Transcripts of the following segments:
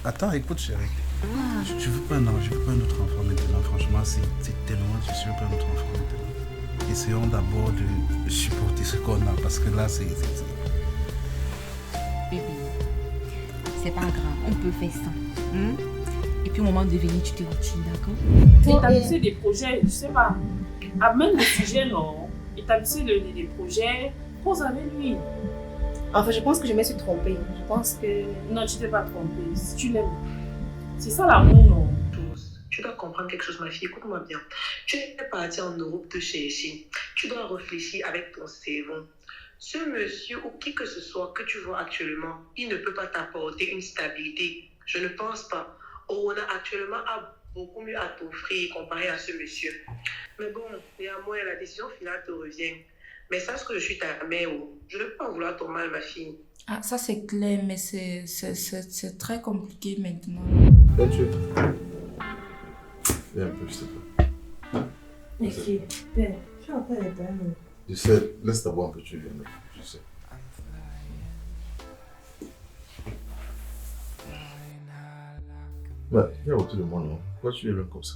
Attends, écoute, chérie. Je veux pas, non, je veux pas un autre enfant maintenant. Franchement, c'est tellement. Je veux pas un autre enfant maintenant. Essayons d'abord de supporter ce qu'on a parce que là, c'est. Bébé, c'est pas grave, on peut faire ça. Et puis au moment de venir, tu te retires, d'accord? Établissez des projets, je sais pas. Amène des sujets, non. Établissez des projets. Pose avec lui. Enfin, je pense que je me suis trompée. Je pense que... Non, tu t'es pas trompée. Si tu l'aimes. C'est ça l'amour, non? Tu dois comprendre quelque chose, ma fille. Écoute-moi bien. Tu n'es pas partie en Europe te chercher. Tu dois réfléchir avec ton cerveau. Ce monsieur ou qui que ce soit que tu vois actuellement, il ne peut pas t'apporter une stabilité. Je ne pense pas. Orona actuellement a beaucoup mieux à t'offrir comparé à ce monsieur. Mais bon, néanmoins, la décision finale te revient. Mais sache que je suis ta mère. Je ne veux pas vouloir ton mal, ma fille. Ah, ça c'est clair, mais c'est très compliqué maintenant. Là, tu viens un peu, je sais pas. Mais qui est... Je suis en train de parler. Je sais, laisse d'abord un peu, tu viens, je sais. Ouais, viens autour de moi, non? Pourquoi tu es là comme ça?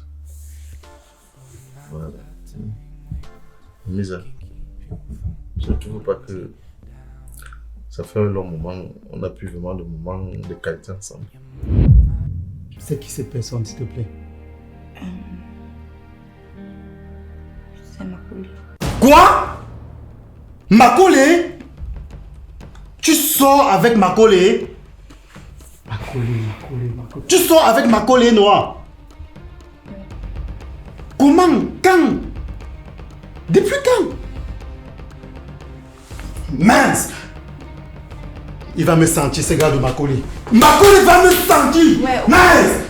Voilà. Misa, je ne trouve pas que ça fait un long moment, on n'a plus vraiment de moments de qualité ensemble. C'est qui cette personne, s'il te plaît? C'est Makole. Quoi? Makole? Tu sors avec Makole? Makole. Tu sors avec Makole, Noah? Comment? Quand? Depuis quand? Mince! Il va me sentir, ce gars de Makole. Makole va me sentir! Ouais. Mince!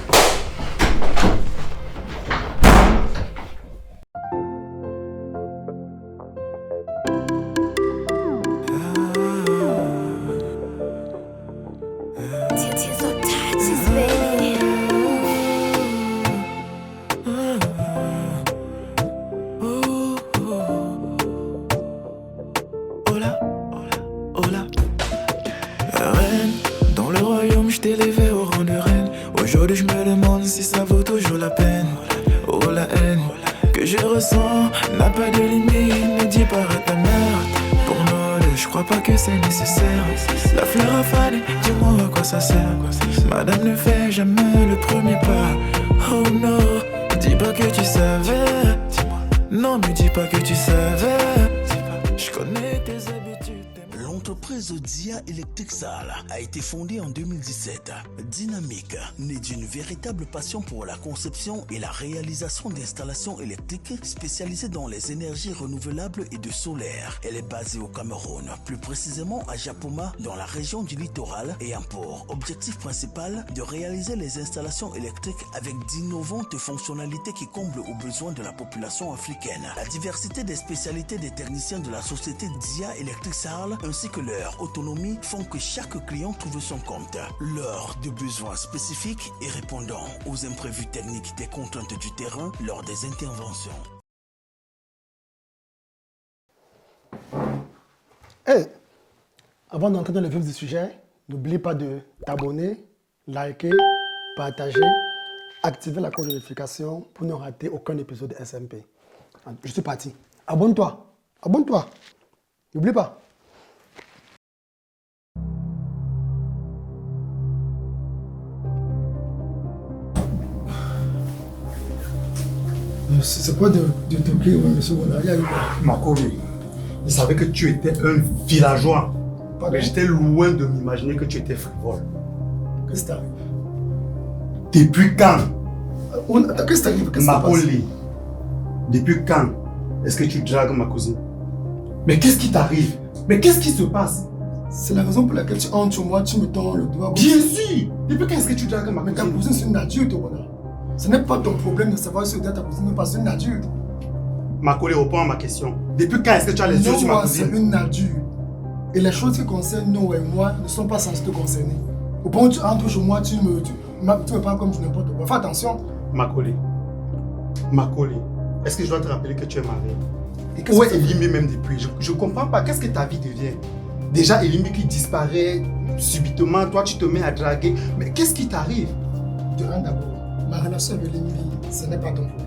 Madame ne fait jamais le premier pas. Oh non, dis pas que tu savais. Non, me dis pas que tu savais. Je connais tes habitudes. L'entreprise Dia Electric Sal a été fondée en 2017. Dynamique, née d'une véritable passion pour la conception et la réalisation d'installations électriques spécialisées dans les énergies renouvelables et de solaire. Elle est basée au Cameroun, plus précisément à Japoma, dans la région du littoral, et a pour objectif principal de réaliser les installations électriques avec d'innovantes fonctionnalités qui comblent aux besoins de la population africaine. La diversité des spécialités des techniciens de la société Dia Electric Sal ainsi que leur autonomie font que chaque client trouve son compte. Lors de besoins spécifiques et répondant aux imprévus techniques des contraintes du terrain lors des interventions. Hey, avant d'entrer dans le vif du sujet, n'oublie pas de t'abonner, liker, partager, activer la cloche de notification pour ne rater aucun épisode de SMP. Je suis parti. Abonne-toi. Abonne-toi. N'oublie pas. C'est quoi de te plaire, monsieur Bonari? Makole, je savais que tu étais un villageois. Mais j'étais loin de m'imaginer que tu étais frivole. Qu'est-ce qui t'arrive? Depuis quand? Qu'est-ce qui t'arrive? Makole, depuis quand est-ce que tu dragues ma cousine? Mais qu'est-ce qui t'arrive? Mais qu'est-ce qui se passe? C'est la raison pour laquelle tu entres sur moi, tu me tends le doigt. Bien sûr! Depuis quand est-ce que tu dragues ma cousine? Mais ta cousine, c'est une adulte, Rona. Ce n'est pas ton problème de savoir si ta cousine n'est pas une adulte. Makole, réponds à ma question. Depuis quand est-ce que tu as les yeux sur ma cousine? C'est une adulte. Et les choses qui concernent Noah et moi ne sont pas censées te concerner. Au point où tu entres chez moi, tu me parles comme du n'importe quoi. Fais attention. Makole, est-ce que je dois te rappeler que tu es marié? Et qu'est-ce Où que est Elimé même depuis? Je comprends pas. Qu'est-ce que ta vie devient? Déjà, Elimbi qui disparaît subitement, toi tu te mets à draguer. Mais qu'est-ce qui t'arrive? De un d'abord, ma relation avec Elimbi, ce n'est pas ton problème.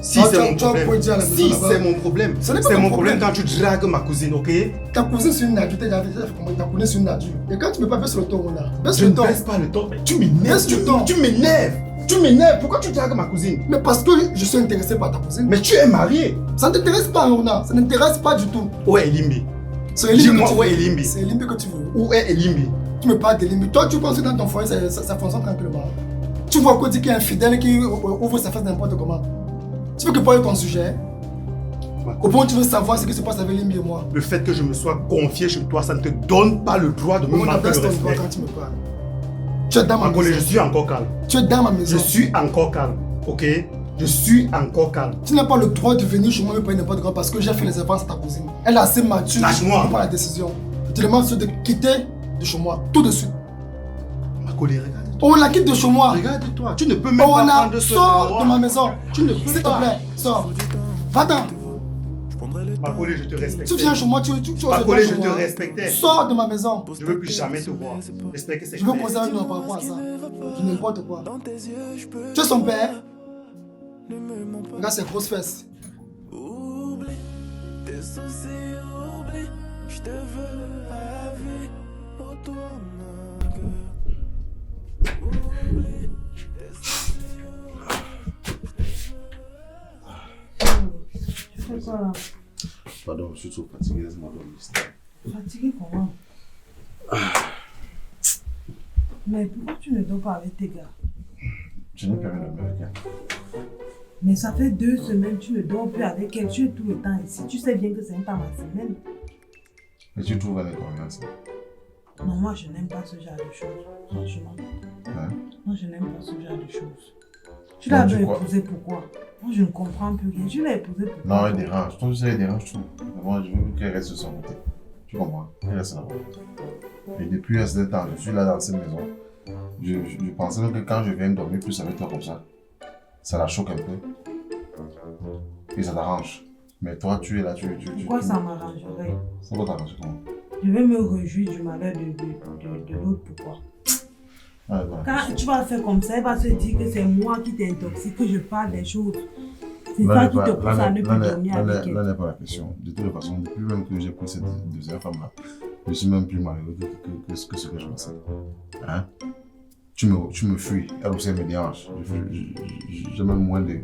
Si c'est mon problème. Si c'est mon problème. C'est mon problème quand tu dragues ma cousine, ok? Ta cousine c'est une nature, tu as comment ta cousine c'est une nature. Et quand tu me baisses le ton, je ne baisse pas le ton. Tu m'énerves. Tu m'énerves. Tu m'énerves. Pourquoi tu dragues ma cousine? Mais parce que je suis intéressé par ta cousine. Mais tu es marié. Ça ne t'intéresse pas, Rona. Ça ne t'intéresse pas du tout. Où est Elimbi? Dis-moi où est Elimbi? C'est Elimbi que tu veux. Où est Elimbi? Tu me parles d'Elimbi. Toi, tu penses que dans ton foyer, ça fonctionne tranquillement. Tu vois qu'on dit qu'il y a un fidèle qui ouvre sa face n'importe comment. Tu veux que parle ton sujet? Au point où tu veux savoir ce qui se passe avec Elimbi et moi. Le fait que je me sois confié chez toi, ça ne te donne pas le droit de me manquer de respect. Quand tu me parles. Tu es dans ma maison. Je suis encore calme. Tu es dans ma maison. Je suis encore calme, ok? Je suis encore calme. Tu n'as pas le droit de venir chez moi me parler n'importe quoi parce que j'ai fait les avances à ta cousine. Elle est assez mature pour prendre la décision. Je te demande de quitter de chez moi, tout de suite. Ma colère, regarde. On la quitte de chez moi. Regarde-toi, tu ne peux même pas prendre ce sors de ma maison. Tu ne peux s'il te plaît, sors. Va-t'en. Ma collègue, je te respecte. Tu viens chez moi, tu ma collègue, je te respectais. Sors de ma maison. Je ne veux plus jamais te voir. Respecte ses Je veux poser un nom par rapport à ça. Tu n'importe quoi. Tu es son père. Regarde ses grosses fesses. Oublie tes soucis, oublie. Je te veux à vie. Autour de mon cœur. Oublie tes soucis, Tu fais quoi là? Pardon, je suis trop fatigué, laisse-moi dormir. Fatigué comment? Mais pourquoi tu ne dors pas avec tes gars? Je n'ai plus rien à faire. Mais ça fait 2 semaines que tu ne dors plus avec elle. Tu es tout le temps ici. Tu sais bien que c'est pas ma semaine. Mais tu trouves avec combien ça? Non, moi je n'aime pas ce genre de choses. Franchement. Hein? Moi je n'aime pas ce genre de choses. Tu l'avais épousé pourquoi? Moi je ne comprends plus rien. Tu l'as épousé pourquoi? Non, elle dérange. Toi, ça, elle dérange tout. Mais moi, je veux qu'elle reste de son côté. Tu comprends? Elle reste là-bas. Et depuis un certain temps, je suis là dans cette maison. Je pensais même que quand je viens dormir plus avec toi comme ça la choque un peu. Et ça t'arrange. Mais toi, tu es là, Pourquoi ça m'arrangerait? Ça va t'arranger comment? Je vais me réjouir du malheur de l'autre, pourquoi? Ouais, voilà. Quand tu vas faire comme ça, elle va se dire que c'est moi qui t'intoxique, que je parle des choses. C'est ça qui te pousse à ne plus dormir avec elle. Là n'est pas la question. De toute façon, depuis même que j'ai pris cette deuxième femme-là, je suis même plus malheureux que ce que je pensais. Hein? Tu me fuis, elle aussi elle me dérange. J'ai même moins de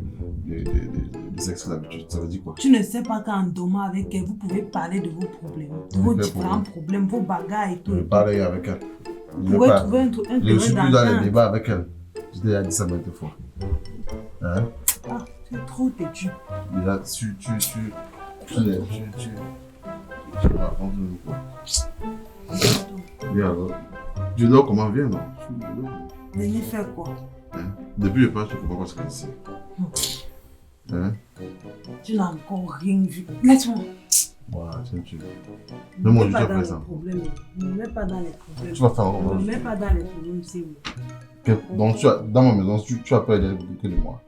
sexe d'habitude. Ça veut dire quoi? Tu ne sais pas qu'en dormant avec elle, vous pouvez parler de vos problèmes, de vos différents problèmes, vos bagarres et tout. Je vais parler avec elle. Vous pouvez trouver un terrain d'entente. Je suis plus dans les débats avec elle. Je t'ai déjà dit ça maintes fois. Hein? Ah, tu es trop têtu. Déjà, tu vas raconter quoi? Viens alors. Tu dors comment? Viens non? Venez faire quoi? Hein? Depuis le pas, je ne comprends pas ce que c'est. Hein? Tu n'as encore rien vu. Laisse-moi. Voilà, tu. Ne me pas dans les problèmes. Ne me mets pas dans les problèmes. Tu vas faire Ne me mets pas dans les problèmes, c'est où? Donc, dans ma maison, tu as peur que de moi.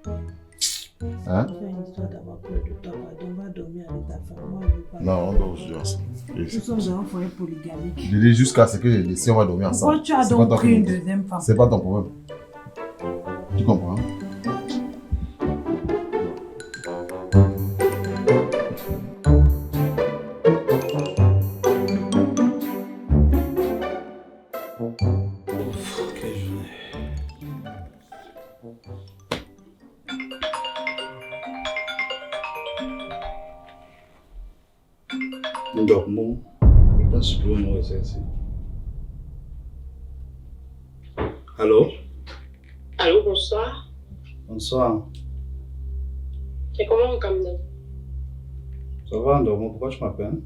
Hein? Tu as une histoire d'avoir peur de toi. On va dormir avec ta femme. Moi, je veux pas. Non, on dort aujourd'hui ensemble. Nous sommes dans un foyer polygamique. Je dis jusqu'à ce que si on va dormir ensemble. Pourquoi tu as donc pris une deuxième femme? C'est pas ton problème. Tu comprends? Nous dormons. Pas sûr que nous exercer. Allô? Allô, bonsoir. Bonsoir. C'est comment, Kamden? Ça va, en dormant? Pourquoi tu m'appelles?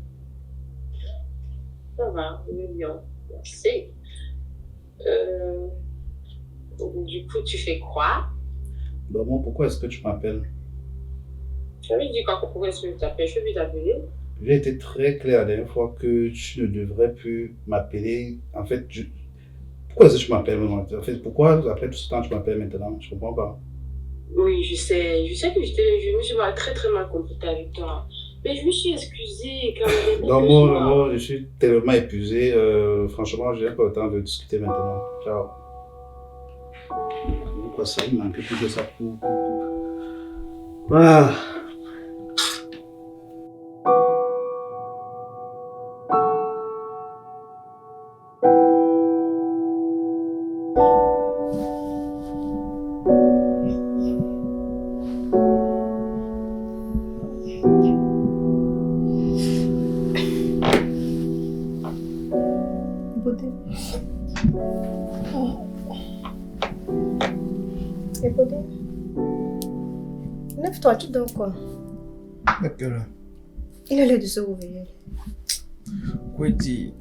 Ça va, je vais bien. Merci. Du coup, tu fais quoi? Dormant, pourquoi est-ce que tu m'appelles? Je lui dis quoi, pourquoi est-ce que tu t'appelles? Je vais t'appeler. J'ai été très clair la dernière fois que tu ne devrais plus m'appeler. En fait, pourquoi est-ce que tu m'appelles maintenant? En fait, pourquoi après tout ce temps tu m'appelles maintenant? Je comprends pas. Oui, je sais que je me suis très très mal comportée avec toi. Mais je me suis excusée quand même. Non, moi, je suis tellement épuisé. Franchement, je n'ai pas le temps de discuter maintenant. Ciao. Pourquoi ça, il manque plus que ça pour... Ah. Lève-toi, tu dors quoi? À quelle heure? Il est l'heure de se réveiller. Kwedi,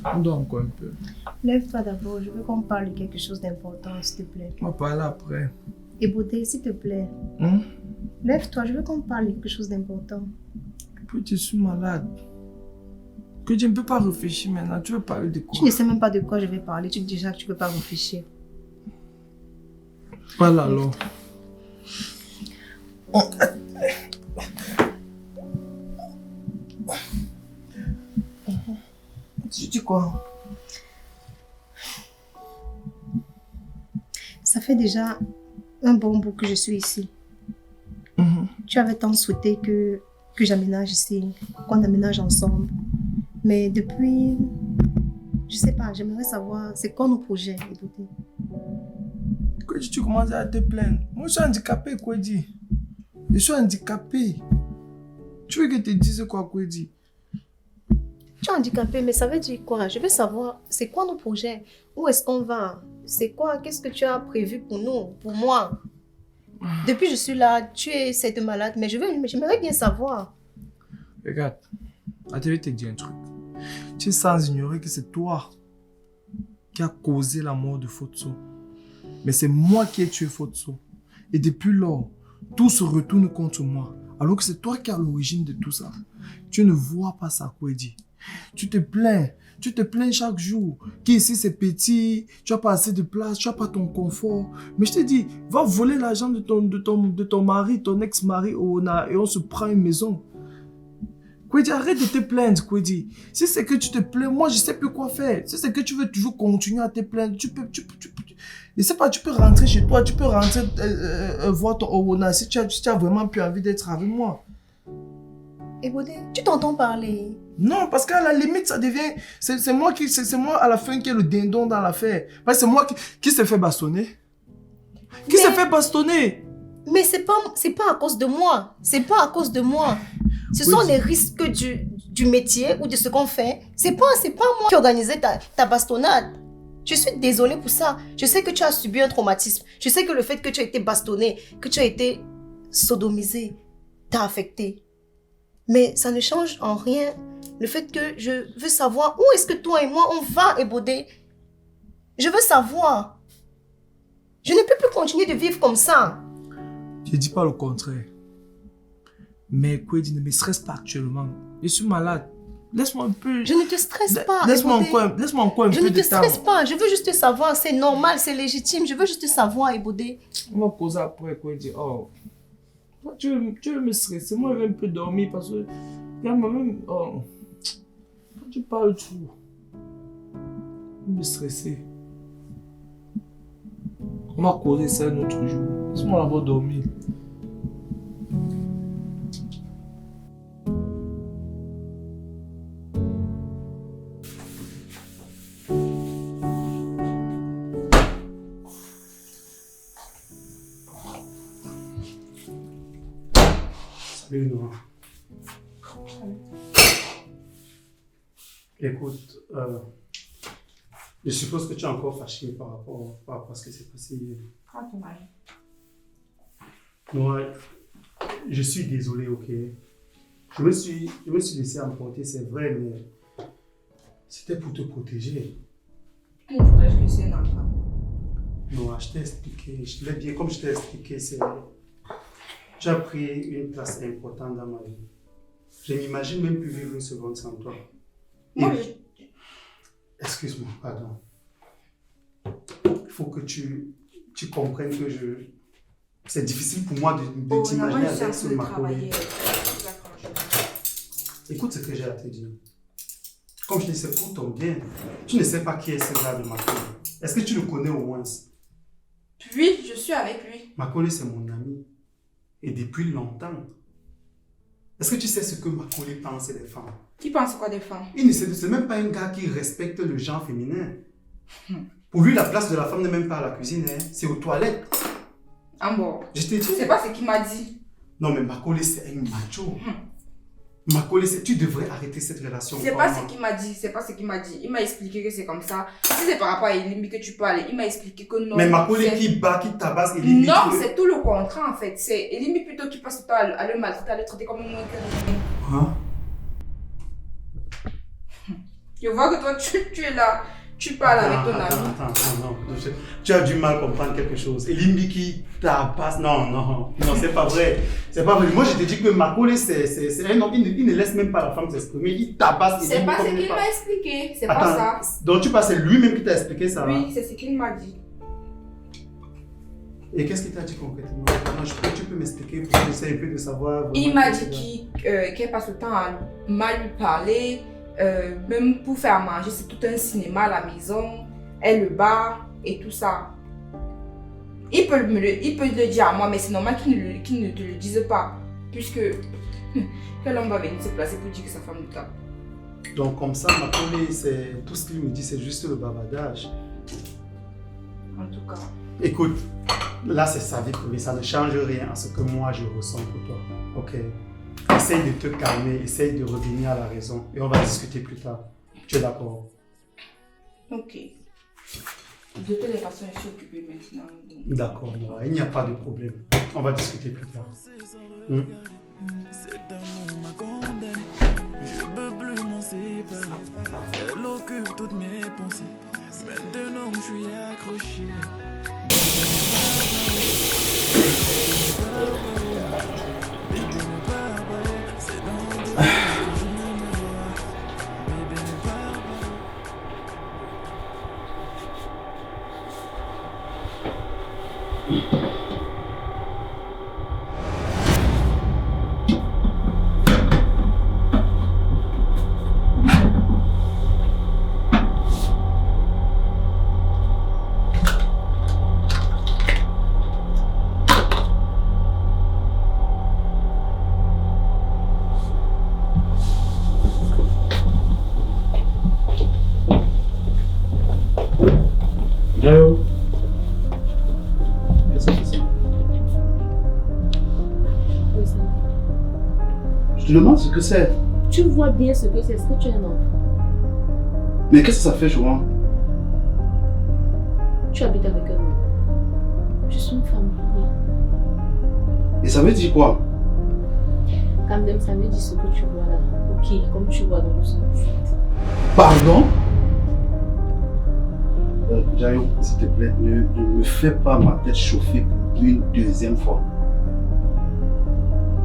on dort encore un peu. Lève-toi d'abord, je veux qu'on parle de quelque chose d'important, s'il te plaît. On va parler après. Et beauté, s'il te plaît. Lève-toi, je veux qu'on parle de quelque chose d'important. Kwedi, je suis malade. Kwedi, je ne peux pas réfléchir maintenant. Tu veux parler de quoi? Tu ne sais même pas de quoi je vais parler. Tu dis déjà que tu ne peux pas réfléchir. Voilà alors. Tu dis quoi? Ça fait déjà un bon bout que je suis ici. Tu avais tant souhaité que j'aménage ici, qu'on aménage ensemble. Mais depuis, je sais pas, j'aimerais savoir c'est quoi nos projets, écoutez. Kwedi, tu commences à te plaindre. Moi, je suis handicapé, Kwedi. Je suis handicapé. Tu veux que je te dise quoi, Kwedi? Tu es handicapé, mais ça veut dire quoi? Je veux savoir, c'est quoi nos projets? Où est-ce qu'on va? C'est quoi? Qu'est-ce que tu as prévu pour nous, pour moi? Depuis que je suis là, tu es cette malade, mais j'aimerais bien savoir. Regarde, je vais te dire un truc. Tu es sans ignorer que c'est toi qui as causé la mort de Fotso. Mais c'est moi qui ai tué Fotso. Et depuis lors, tout se retourne contre moi. Alors que c'est toi qui as l'origine de tout ça. Tu ne vois pas ça, Kwedi. Tu te plains chaque jour. Qu'ici c'est petit, tu n'as pas assez de place, tu n'as pas ton confort. Mais je te dis, va voler l'argent de ton mari, ton ex-mari, et on se prend une maison. Kwedi, arrête de te plaindre, Kwedi. Si c'est que tu te plains, moi je ne sais plus quoi faire. Si c'est que tu veux toujours continuer à te plaindre, je sais pas, tu peux rentrer chez toi, tu peux rentrer voir ton Owona si tu as vraiment plus envie d'être avec moi. Ebodé, tu t'entends parler? Non, parce qu'à la limite, ça devient... C'est moi à la fin qui est le dindon dans l'affaire. Parce que c'est moi qui s'est fait bastonner. Qui s'est fait bastonner? Mais c'est pas à cause de moi. C'est pas à cause de moi. Ce sont les risques du métier ou de ce qu'on fait. C'est pas moi qui organisais ta bastonnade. Je suis désolée pour ça. Je sais que tu as subi un traumatisme. Je sais que le fait que tu as été bastonné, que tu as été sodomisé, t'a affecté. Mais ça ne change en rien le fait que je veux savoir où est-ce que toi et moi on va, Ebodé. Je veux savoir. Je ne peux plus continuer de vivre comme ça. Je ne dis pas le contraire. Mais Kwedi, ne me stresse pas actuellement. Je suis malade. Laisse-moi un peu... Je ne te stresse pas. Laisse-moi encore un peu de temps. Je ne te stresse pas. Je veux juste savoir. C'est normal, c'est légitime. Je veux juste savoir, Ebodé. On va poser après, Kwedi. Oh. Tu veux me stresser. Moi, je vais un peu dormir parce que... Regarde, moi-même... Oh. Tu parles trop. Je vais me stresser. On va causer ça un autre jour. Laisse-moi d'abord dormir. Salut Noah. Écoute, je suppose que tu es encore fâché par rapport à ce qui s'est passé hier. Ah, ton mari. Noah, je suis désolé, ok? Je me suis laissé emporter, c'est vrai, mais c'était pour te protéger. Il faudrait que c'est un enfant. Noah, je t'ai expliqué, je te l'ai bien, comme je t'ai expliqué, tu as pris une place importante dans ma vie. Je m'imagine même plus vivre une seconde sans toi. Excuse-moi, pardon. Il faut que tu comprennes que c'est difficile pour moi de t'imaginer avec ce Marco. Écoute ce que j'ai à te dire. Comme je dis, c'est pour ton bien. Tu ne sais pas qui est ce gars de Makole. Est-ce que tu le connais au moins? Oui, je suis avec lui. Makole, c'est mon ami. Et depuis longtemps. Est-ce que tu sais ce que Makole pense des femmes? Qui pense quoi des femmes? C'est même pas un gars qui respecte le genre féminin. Pour lui, la place de la femme n'est même pas à la cuisine, hein. C'est aux toilettes. Ah bon? Je t'ai dit. C'est pas ce qu'il m'a dit. Non, mais Makole, c'est un macho. Makole, tu devrais arrêter cette relation. C'est pas ce qu'il m'a dit, c'est pas ce qu'il m'a dit. Il m'a expliqué que c'est comme ça. Si c'est par rapport à Elimbi que tu parles, il m'a expliqué que non. Mais Makole qui bat, qui tabasse Elimbi. Non, c'est tout le contraire en fait. C'est Elimbi plutôt qui passe le temps à le maltraiter, à le traiter comme un moins que. Hein? Je vois que toi, tu es là. Tu parles avec ton ami. Attends, tu as du mal à comprendre quelque chose. Elimbi qui tabasse. Non, c'est pas vrai. C'est pas vrai. Moi, je te dis que Makole, c'est un homme, il ne laisse même pas la femme s'exprimer. Il tabasse. C'est pas ce qu'il m'a expliqué. C'est pas ça. Donc, tu penses que c'est lui-même qui t'a expliqué ça? Oui, c'est ce qu'il m'a dit. Et qu'est-ce qu'il t'a dit concrètement? Tu peux m'expliquer pour que j'essaie un peu de savoir. Il m'a dit qu'elle passe le temps à mal lui parler. Même pour faire manger, c'est tout un cinéma à la maison, elle le bat et tout ça. Il peut le dire à moi, mais c'est normal qu'il ne te le dise pas, puisque quel homme va venir se placer pour dire que sa femme le tape? Donc comme ça, Makole, c'est tout ce qu'il me dit, c'est juste le bavardage. En tout cas. Écoute, là c'est sa vie privée, ça ne change rien à ce que moi je ressens pour toi, ok? Essaye de te calmer, essaye de revenir à la raison et on va discuter plus tard. Tu es d'accord? Ok. De toutes les façons, je suis occupée maintenant. D'accord, il n'y a pas de problème. On va discuter plus tard. Cet amour m'a condamné, je peux plus m'en séparer. Elle occupe toutes mes pensées, maintenant je suis accroché. Qu'est-ce que c'est ça? Je te demande ce que c'est. Tu vois bien ce que c'est, est-ce que tu es un enfant? Mais qu'est-ce que ça fait, Joan? Tu habites avec un homme. Je suis une femme mariée. Et ça veut dire quoi? Kamdem, ça veut dire ce que tu vois là. Ok, comme tu vois dans le son. Pardon? Jayo, s'il te plaît, ne me fais pas ma tête chauffer pour une deuxième fois.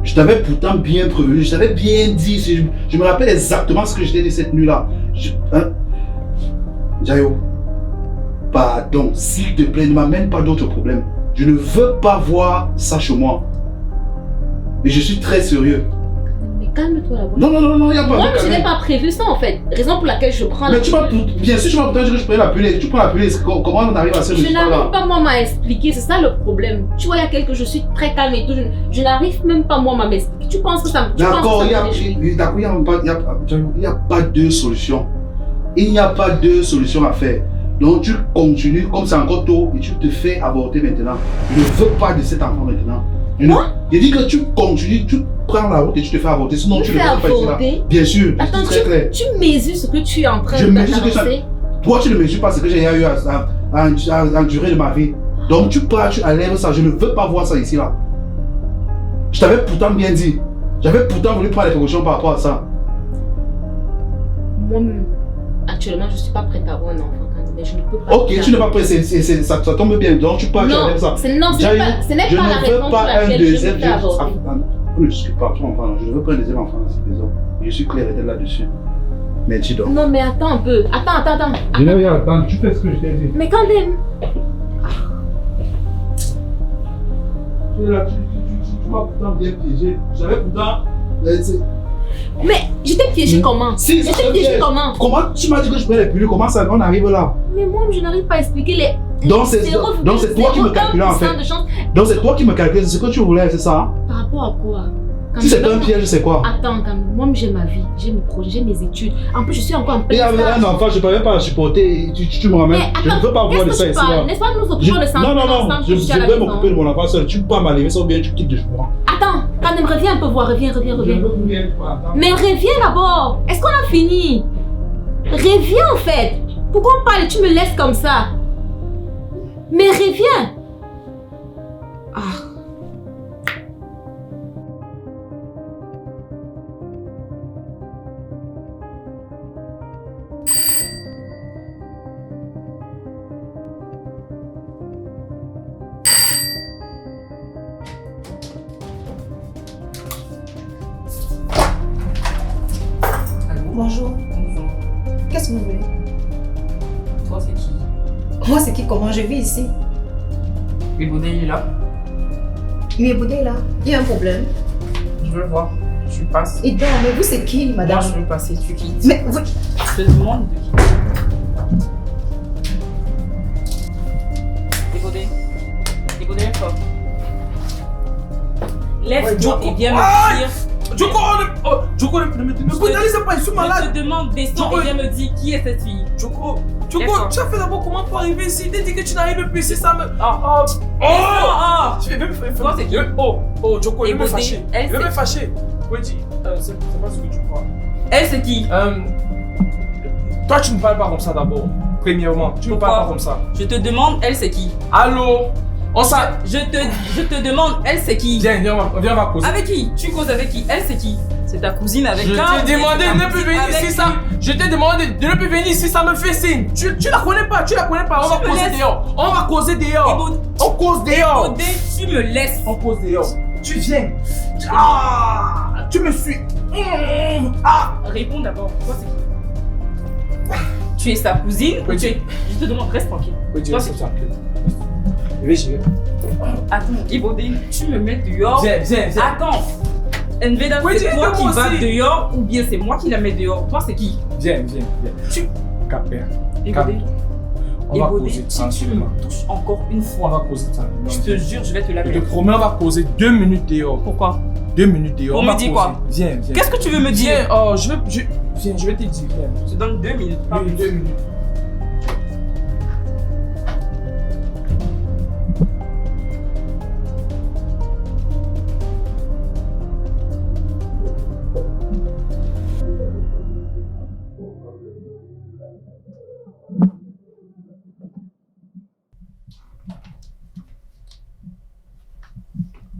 Je t'avais pourtant bien prévenu, je t'avais bien dit, je me rappelle exactement ce que je t'ai dit cette nuit-là. Jayo, pardon, s'il te plaît, ne m'amène pas d'autres problèmes. Je ne veux pas voir ça chez moi. Et je suis très sérieux. Mais calme-toi là-bas. Non, il n'y a pas de moi, je n'ai pas prévu ça en fait. Raison pour laquelle je prends la pilule. Bien sûr, tu m'as pourtant dit que je prenais la pilule. Tu prends la pilule, comment on arrive à ce résultat là? Je n'arrive pas moi à m'expliquer, c'est ça le problème. Tu vois, il y a quelque chose, je suis très calme et tout. Je n'arrive même pas moi à m'expliquer. Tu penses que ça me... D'accord, il n'y a pas de solution. Il n'y a pas de solution à faire. Donc tu continues comme c'est encore tôt et tu te fais avorter maintenant. Je ne veux pas de cet enfant maintenant. Je dis que tu continues, tu prends la route et tu te fais avorter, sinon tu ne veux pas ici là. Bien sûr, attends, très clair. Tu mesures ce que tu es en train d'annoncer. Toi, tu ne mesures pas ce que j'ai eu à endurer de ma vie. Donc tu pars, tu enlèves ça. Je ne veux pas voir ça ici là. Je t'avais pourtant bien dit. J'avais pourtant voulu prendre les précautions par rapport à ça. Moi-même, actuellement, je ne suis pas prête à avoir un enfant. Mais je ne peux pas. Ok, tu n'es pas prêt, ça tombe bien. Donc tu pars, tu enlèves ça. Non, ce n'est pas la raison pour laquelle je me fais avorter. Ne discute pas, tu m'entends. Je veux pas un deuxième enfant dans cette maison. Je suis clair et net là-dessus. Mais dis donc. Non, mais attends un peu. Attends. Je n'ai rien à attendre, tu fais ce que je t'ai dit. Mais quand même. Tu m'as pourtant bien piégé. J'avais pourtant. Mais je t'ai piégé comment? Si, Je t'ai piégé comment? Comment tu m'as dit que je peux les punir? Comment ça on arrive là? Mais moi, je n'arrive pas à expliquer les. Donc c'est toi qui me calcules en fait. Donc c'est toi qui me calcules, c'est ce que tu voulais, c'est ça? Hein? Par rapport à quoi? Si c'est un piège, c'est quoi? Attends, moi j'ai ma vie, j'ai mes projets, j'ai mes études. En plus, je suis encore en plein. Et avec un enfant, je ne peux même pas le supporter. Tu me ramènes. Je ne veux pas voir de ça ici. N'est-ce pas nous occupons de ça? Non, je vais m'occuper de mon enfant seul. Tu ne peux pas m'enlever ça ou bien tu quittes de chez moi. Attends, Kanem, reviens un peu voir, reviens. Mais reviens d'abord. Est-ce qu'on a fini? Reviens en fait. Pourquoi on parle et tu me laisses comme ça? Mais reviens. Ah. Bonjour. Qu'est-ce que vous voulez? Toi, c'est qui? Moi, c'est qui? Comment je vis ici? Et Baudet, il est là? Mais Baudet, là, il y a un problème. Je veux le voir. Je passe. Et donc, mais vous, c'est qui, madame? Moi, je veux passer. Tu quittes. Mais vous... Je te demande de quitter. Et Baudet, fort. Lève-toi et viens me dire. Joko, ne me brutalisez pas, je suis malade. Je te demande, descends et viens me dire qui est cette fille. Joko, tu as fait d'abord comment pour arriver ici? Tu dit que tu n'arrives plus ici, ça me. Tu veux me Toi, c'est qui? Joko, il veut me fâcher. Il veut me fâcher. Oui, dis, c'est pas ce que tu crois. Elle, c'est qui? Toi, tu ne parles pas comme ça d'abord. Premièrement, tu ne parles pas comme ça. Je te demande, elle, c'est qui? Allô? Je te demande, elle, c'est qui? Viens, on va causer. Avec qui? Tu causes avec qui? Elle, c'est qui? C'est ta cousine avec qui? Je t'ai demandé de ne plus venir ici, ça. Je t'ai demandé de ne plus venir ici, ça me fait signe. Tu la connais pas, On va causer dehors. On va causer dehors. On cause dehors. Tu me laisses. On cause dehors. Tu viens. Tu me suis. Réponds d'abord. Toi, c'est qui? Tu es sa cousine ou tu es... Je te demande, reste tranquille. Toi, c'est qui? Je vais. Attends, Ibodé, tu me mets dehors. Viens. Attends. Nveda, c'est toi qui vas dehors ou bien c'est moi qui la mets dehors? Toi, c'est qui? Viens. Tu capères. Ibodé, on va causer si tu me touches encore une fois, on va causer tranquillement. Je te jure, je vais te laver. Je te promets, on va causer 2 minutes dehors. Pourquoi? 2 minutes dehors. Pour me dire quoi? Viens. Qu'est-ce que tu veux me dire? Viens, je vais te dire. Viens. Je te donne 2 minutes. 2 minutes.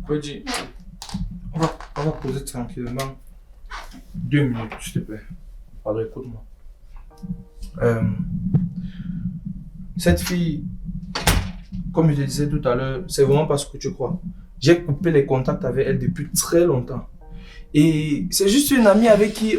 Redis, on va poser tranquillement 2 minutes, s'il te plaît. Pardon, écoute-moi. Cette fille, comme je te disais tout à l'heure, c'est vraiment parce que tu crois. J'ai coupé les contacts avec elle depuis très longtemps. Et c'est juste une amie avec qui...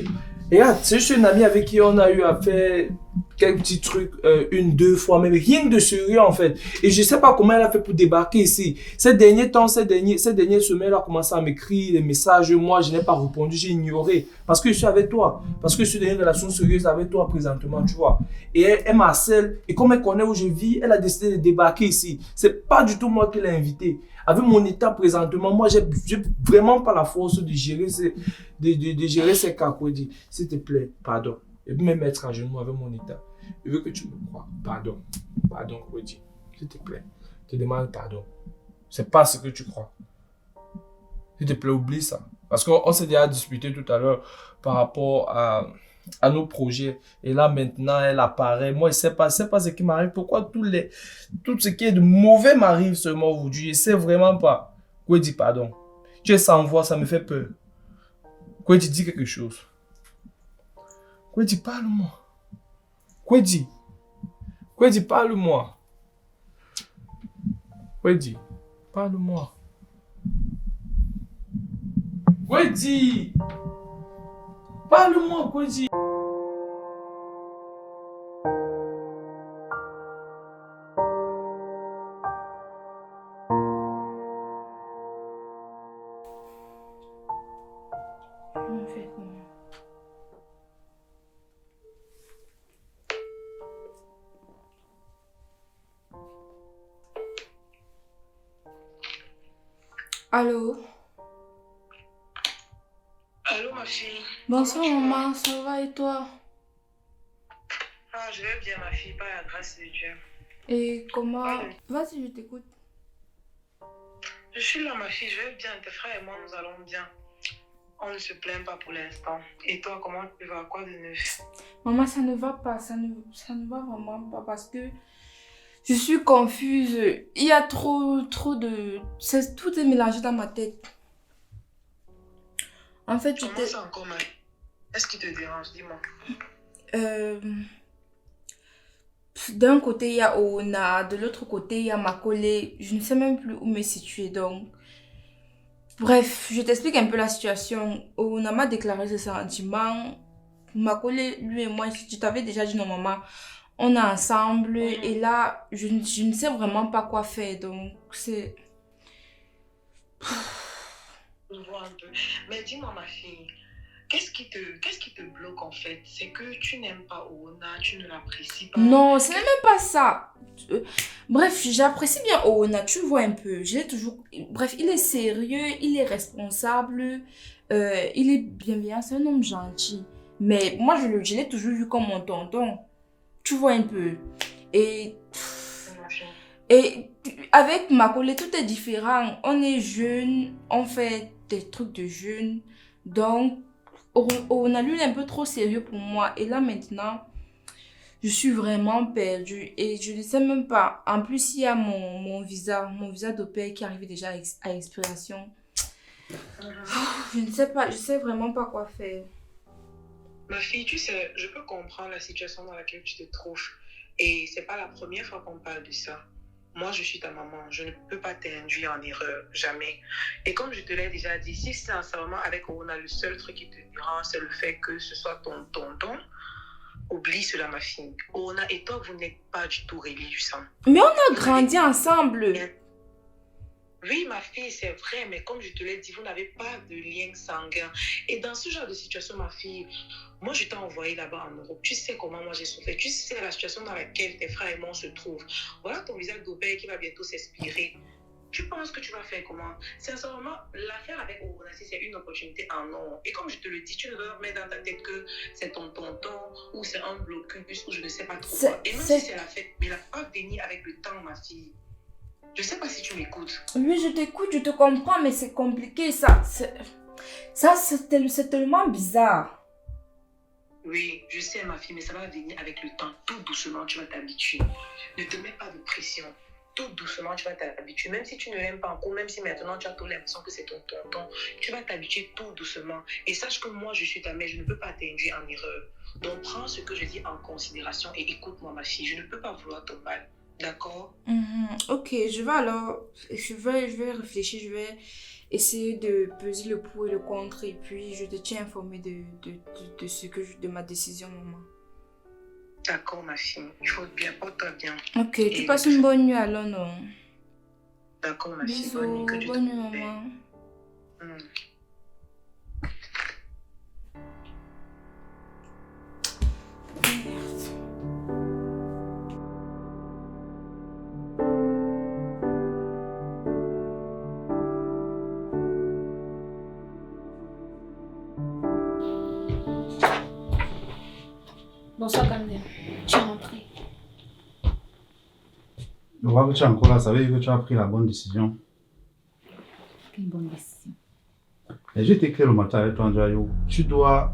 Regarde, c'est juste une amie avec qui on a eu à faire quelques petits trucs, 1-2 fois, mais rien de sérieux en fait. Et je sais pas comment elle a fait pour débarquer ici. Ces derniers temps, ces dernières semaines, elle a commencé à m'écrire des messages. Moi, je n'ai pas répondu, j'ai ignoré. Parce que je suis avec toi. Parce que je suis dans une relation sérieuse avec toi présentement, tu vois. Et elle m'harcèle. Et comme elle connaît où je vis, elle a décidé de débarquer ici. C'est pas du tout moi qui l'ai invitée. Avec mon état présentement, moi, j'ai vraiment pas la force de gérer ces cacodis. S'il te plaît, pardon. Et puis me mettre à genoux avec mon état. Je veux que tu me crois. Pardon, Cody. S'il te plaît. Je te demande pardon. C'est pas ce que tu crois. S'il te plaît, oublie ça. Parce qu'on s'est déjà disputé tout à l'heure par rapport à nos projets. Et là, maintenant, elle apparaît. Moi, je sais pas ce qui m'arrive. Pourquoi tout ce qui est de mauvais m'arrive seulement aujourd'hui? Je sais vraiment pas. Cody, pardon. Tu es sans voix, ça me fait peur. Cody, dis quelque chose. Cody, parle-moi. Cody, parle-moi. Cody, parle-moi. Cody, parle-moi, Cody. On fait comment? Allô? Allô, ma fille. Bonsoir maman, ça va et toi? Ah, je vais bien, ma fille, par la grâce de Dieu. Et comment... Vas-y, je t'écoute. Je suis là, ma fille, je vais bien. Tes frères et moi, nous allons bien. On ne se plaint pas pour l'instant. Et toi, comment tu vas? Quoi de neuf? Maman, ça ne va pas, ça ne va vraiment pas parce que je suis confuse. Il y a trop de... Tout est mélangé dans ma tête. En fait, comment ça encore, ma fille? Qu'est-ce qui te dérange? Dis-moi. D'un côté, il y a Oona, de l'autre côté, il y a Makole. Je ne sais même plus où me situer, donc... Bref, je t'explique un peu la situation. Oona m'a déclaré ses sentiments. Makole, lui et moi, je t'avais déjà dit non, maman. On est ensemble et là, je ne sais vraiment pas quoi faire, donc c'est... Je vois un peu. Mais dis-moi, ma fille, qu'est-ce qui te bloque en fait? C'est que tu n'aimes pas Oona, tu ne l'apprécies pas? Non, ce n'est même pas ça. Bref, j'apprécie bien Oona, tu vois un peu. Je l'ai toujours... Bref, il est sérieux, il est responsable, il est bienveillant, c'est un homme gentil. Mais moi, je l'ai toujours vu comme mon tonton. Tu vois un peu. Et avec Makole, tout est différent. On est jeunes, on fait des trucs de jeunes. Donc, on a lui, il est un peu trop sérieux pour moi. Et là, maintenant, je suis vraiment perdue. Et je ne sais même pas. En plus, il y a mon visa d'au pair qui arrive déjà à expiration. Je ne sais pas, je sais vraiment pas quoi faire. Ma fille, tu sais, je peux comprendre la situation dans laquelle tu te trouves. Et c'est pas la première fois qu'on parle de ça. Moi, je suis ta maman. Je ne peux pas t'induire en erreur. Jamais. Et comme je te l'ai déjà dit, si sincèrement, avec Oona, le seul truc qui te dérange, c'est le fait que ce soit ton tonton, oublie cela, ma fille. Oona et toi, vous n'êtes pas du tout reliés du sang. Mais on a grandi ensemble. Oui, ma fille, c'est vrai, mais comme je te l'ai dit, vous n'avez pas de lien sanguin. Et dans ce genre de situation, ma fille, moi, je t'ai envoyé là-bas en Europe. Tu sais comment moi j'ai souffert. Tu sais la situation dans laquelle tes frères et moi se trouvent. Voilà ton visage d'Aubert qui va bientôt s'expirer. Tu penses que tu vas faire comment? Sincèrement, l'affaire avec Oona, c'est une opportunité en or. Et comme je te le dis, tu ne vas mettre dans ta tête que c'est ton tonton ou c'est un blocus ou je ne sais pas trop quoi. Et même si c'est la fête, mais la va venir avec le temps, ma fille. Je sais pas si tu m'écoutes. Oui, je t'écoute, je te comprends, mais c'est compliqué, ça. C'est tellement bizarre. Oui, je sais, ma fille, mais ça va venir avec le temps. Tout doucement, tu vas t'habituer. Ne te mets pas de pression. Tout doucement, tu vas t'habituer. Même si tu ne l'aimes pas encore, même si maintenant tu as tout l'impression que c'est ton tonton, tu vas t'habituer tout doucement. Et sache que moi, je suis ta mère, je ne peux pas t'induire en erreur. Donc, prends ce que je dis en considération et écoute-moi, ma fille. Je ne peux pas vouloir ton mal. D'accord? Ok, je vais réfléchir, je vais essayer de peser le pour et le contre et puis je te tiens informé de ma décision, maman. D'accord, ma fille. Il faut bien, porte-toi bien. Ok, tu passes une bonne nuit alors, non? D'accord, ma fille. Bisous, bonne nuit, maman. Bonsoir, Camden. Tu es rentré. Je vois que tu es encore là, ça veut dire que tu as pris la bonne décision. Quelle bonne décision. Et j'ai été clair le matin avec toi, Njayo. Tu dois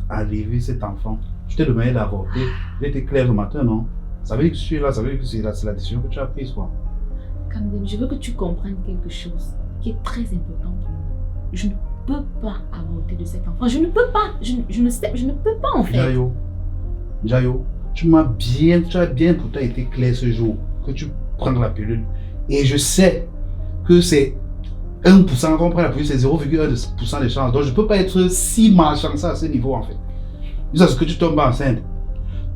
enlever cet enfant. Je t'ai demandé d'avorter. J'ai été clair le matin, non? Ça veut dire que tu es là, ça veut dire que c'est la décision que tu as prise, quoi. Camden, je veux que tu comprennes quelque chose qui est très important pour moi. Je ne peux pas avorter de cet enfant. Je ne peux pas. Je ne peux pas en fait. Njayo, tu as bien pourtant été clair ce jour que tu prends la pilule. Et je sais que c'est 1% qu'on prend la pilule, c'est 0,1% de chance. Donc je ne peux pas être si malchanceux à ce niveau en fait. Jusqu'à ce que tu tombes enceinte.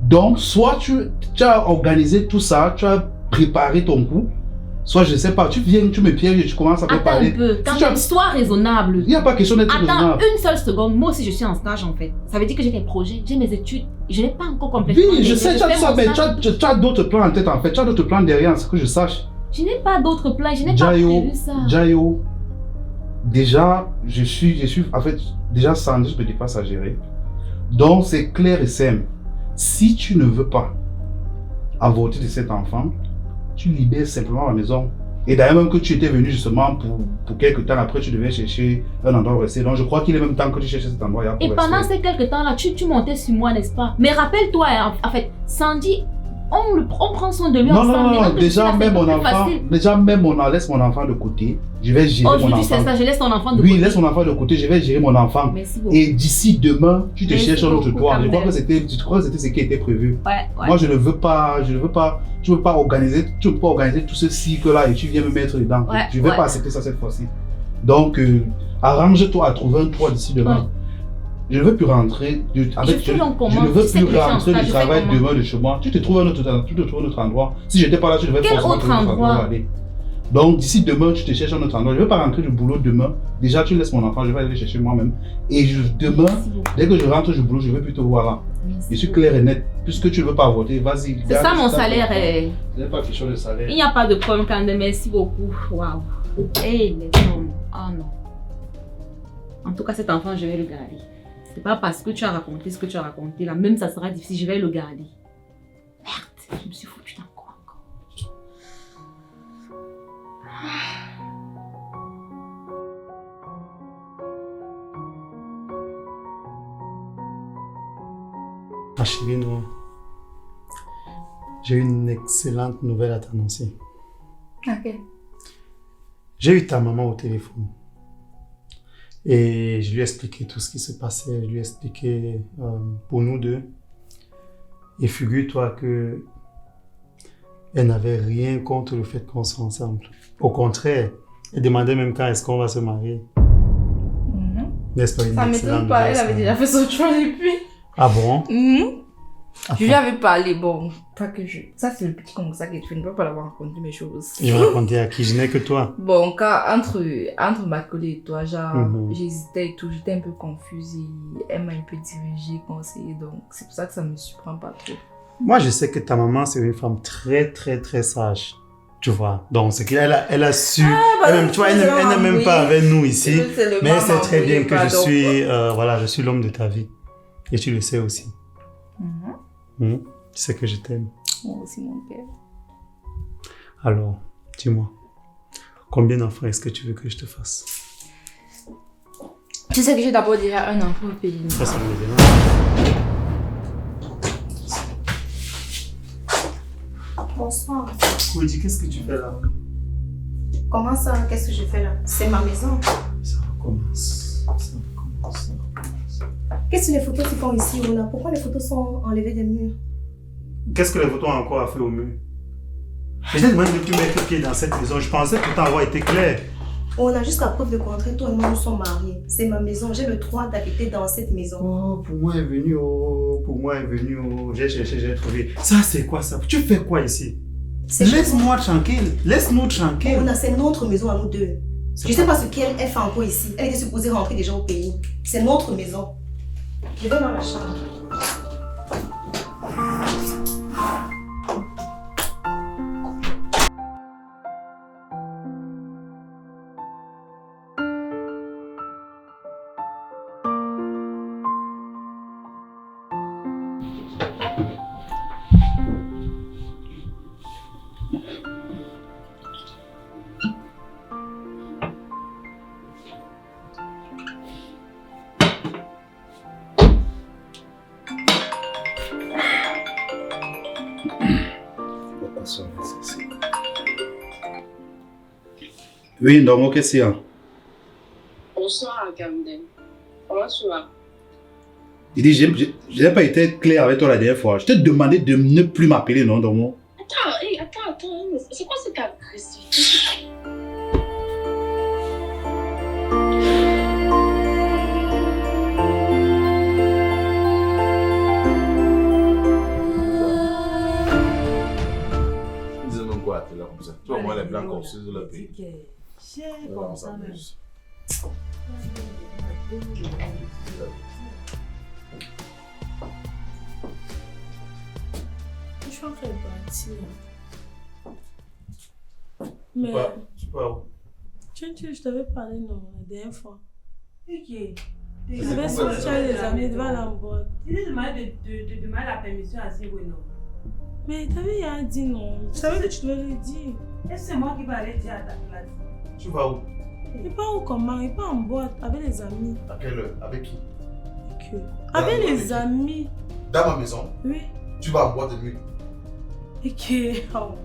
Donc soit tu as organisé tout ça, tu as préparé ton coup, soit je ne sais pas, tu viens, tu me pièges et tu commences à me parler. Attends un peu, quand même, sois raisonnable. Il n'y a pas question d'être raisonnable. Attends une seule seconde, moi aussi je suis en stage en fait. Ça veut dire que j'ai des projets, j'ai mes études. Je n'ai pas encore complètement... Oui, je sais, tu as ça, mais tu as d'autres plans en tête en fait. Tu as d'autres plans derrière, c'est que je sache. Je n'ai pas d'autres plans, je n'ai pas prévu ça. Njayo, déjà, en fait, déjà, Sandy, je me dépasse à gérer. Donc, c'est clair et simple. Si tu ne veux pas avorter de cet enfant, tu libères simplement la maison. Et d'ailleurs, même que tu étais venu justement pour quelques temps après, tu devais chercher un endroit où rester. Donc, je crois qu'il est même temps que tu cherches cet endroit. Et pendant ces quelques temps-là, tu montais sur moi, n'est-ce pas? Mais rappelle-toi, en fait, Sandy, on prend soin de lui ensemble. Non, déjà même mon enfant, laisse mon enfant de côté. Je vais gérer mon enfant. Aujourd'hui, c'est ça, je laisse ton enfant de côté. Oui, laisse mon enfant de côté, je vais gérer mon enfant. Et d'ici demain, tu te cherches un autre toit. Je crois que c'était ce qui était prévu. Moi, je ne veux pas, tu ne peux pas organiser tout ce cycle-là et tu viens me mettre dedans. Je ne vais pas accepter ça cette fois-ci. Donc, arrange-toi à trouver un toit d'ici demain. Je ne veux plus rentrer du travail demain de chez moi. Tu te trouves un autre endroit. Si je n'étais pas là, tu devais forcément trouver un autre endroit où aller. Donc d'ici demain, tu te cherches un autre endroit. Je ne veux pas rentrer du boulot demain. Déjà, tu laisses mon enfant, je vais aller le chercher moi-même. Et demain, dès que je rentre du boulot, je ne vais plus te voir là. Je suis clair et net. Puisque tu ne veux pas voter, vas-y. C'est ça mon salaire. Ce n'est pas question de salaire. Il n'y a pas de problème, Kande. Merci beaucoup. Waouh. Hey, les hommes. Oh non. En tout cas, cet enfant, je vais le garder. C'est pas parce que tu as raconté ce que tu as raconté là, même ça sera difficile, je vais le garder. Merde, je me suis foutu dans quoi encore? Ma chérie Noah, j'ai une excellente nouvelle à t'annoncer. Ok. J'ai eu ta maman au téléphone. Et je lui ai expliqué tout ce qui se passait, je lui ai expliqué pour nous deux. Et figure-toi que elle n'avait rien contre le fait qu'on soit ensemble. Au contraire, elle demandait même quand est-ce qu'on va se marier. N'est-ce pas une ça m'étonne pas, elle avait déjà fait son choix depuis. Ah bon? Je lui avais parlé, bon, pas que je... Ça, c'est le petit comme ça que tu ne peux pas l'avoir raconté mes choses. Je vais raconter à qui? Je n'ai que toi. Bon, entre ma collègue et toi, genre, j'hésitais et tout, j'étais un peu confuse et elle m'a un peu dirigée, conseillée, donc c'est pour ça que ça me surprend pas trop. Moi, je sais que ta maman, c'est une femme très, très, très sage. Tu vois, donc c'est qu'elle a su, elle n'est même pas avec nous ici, mais elle sait très bien que je suis l'homme de ta vie. Et tu le sais aussi. Tu sais que je t'aime. Moi aussi, mon père. Alors, dis-moi, combien d'enfants est-ce que tu veux que je te fasse? Tu sais que j'ai d'abord déjà un enfant au pays. Ça me dérange. Bonsoir. Koudi, qu'est-ce que tu fais là? Comment ça? Qu'est-ce que je fais là? C'est ma maison. Ça recommence. Qu'est-ce que les photos qui font ici, Ola? Pourquoi les photos sont enlevées des murs? Qu'est-ce que les photos ont encore à faire au mur? Je t'ai demandé de ne plus mettre pied dans cette maison. Je pensais que tout avoir été clair. On a jusqu'à preuve de contraire, toi et moi nous sommes mariés. C'est ma maison, j'ai le droit d'habiter dans cette maison. Oh, pour moi est venu, j'ai cherché, j'ai trouvé. Ça c'est quoi ça? Tu fais quoi ici? Laisse-moi tranquille, laisse-nous tranquille. On a, c'est notre maison à nous deux. Je sais pas ce qu'elle fait encore ici. Elle était supposée rentrer déjà au pays. C'est notre maison. Je vais dans la chambre. Oui, Ndomo, qu'est-ce qu'il y a? Bonsoir, Kamden. Comment tu vas? Il dit, je n'ai pas été clair avec toi la dernière fois. Je t'ai demandé de ne plus m'appeler, non, Ndomo? Attends. C'est quoi cette agressivité? Dis-nous quoi, t'es là comme ça. Tu vois, moi, les blancs conçus de leur pays. Comme ça, même. Je suis en train de partir. Mais... Tu pars où? Je t'avais parlé, non, la dernière fois. Ok. Je vais sortir les amis devant la boîte. Tu lui demandé de demander la permission à Zibo, non? Mais t'avais rien dit, non. Je savais que tu devais le dire. Est-ce que c'est moi qui vais aller dire à ta place? Tu vas où? Il part où comment? Il part en boîte avec les amis. À quelle heure? Avec qui? Avec les amis. Dans ma maison? Oui. Tu vas en boîte de nuit? Ok. Oh.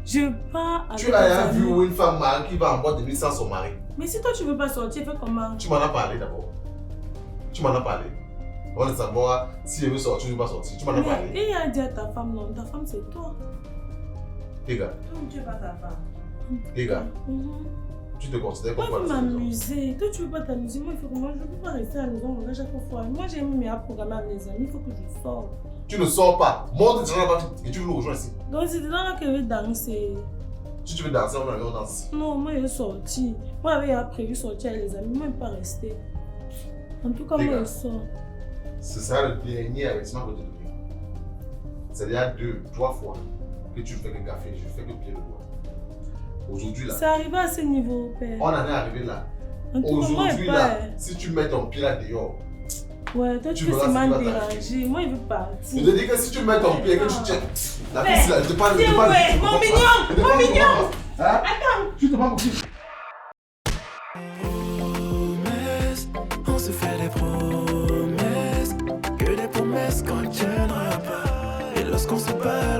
Je pars avec Tu n'as rien vu où une femme mariée qui va en boîte de nuit sans son mari? Mais si toi tu veux pas sortir, fais comment? Tu m'en as parlé d'abord. Tu m'en as parlé. On veut savoir si elle veut sortir ou ne veut pas sortir. Tu m'en as parlé. Et il a dit à ta femme, non, ta femme c'est toi. Les gars. Toi, tu n'es pas ta femme. Les gars. Tu te considères comme Moi, quoi je dans veux cette maison? m'amuser. Toi, tu veux pas t'amuser. Moi, il faut que moi, je ne peux pas rester à la maison à chaque fois. Moi, j'ai mis à programmer avec les amis. Il faut que je sorte. Tu ne sors pas. Monte déjà là-bas et tu veux nous rejoindre ici. Donc, c'est là que je vais danser. Si tu veux danser, on va aller danser. Non, moi, je vais sortir. Moi, j'avais prévu sortir avec les amis. Moi, je ne peux pas rester. En tout cas, Les moi, gars. je sors. Ce sera le dernier avertissement que je te donne. C'est déjà 2, 3 fois que tu fais que café, je fais que plier le doigt. Aujourd'hui là, C'est arrivé à ce niveau, père. on en est arrivé là. En tout cas, moi, Aujourd'hui je là, pars. si tu mets ton pied là dehors, Ouais, toi, tu veux verras ce seulement qui va déranger. Moi, il veut partir. je te dis que si tu mets ton pied et que tu tiens la Mais, piste là, je te parle de. tiens, ouais, mon mignon, mon mignon. Hein? Attends. Tu te parles pour qui? Promesses, on se fait des promesses, que des promesses qu'on ne tiendra pas. Et lorsqu'on se bat,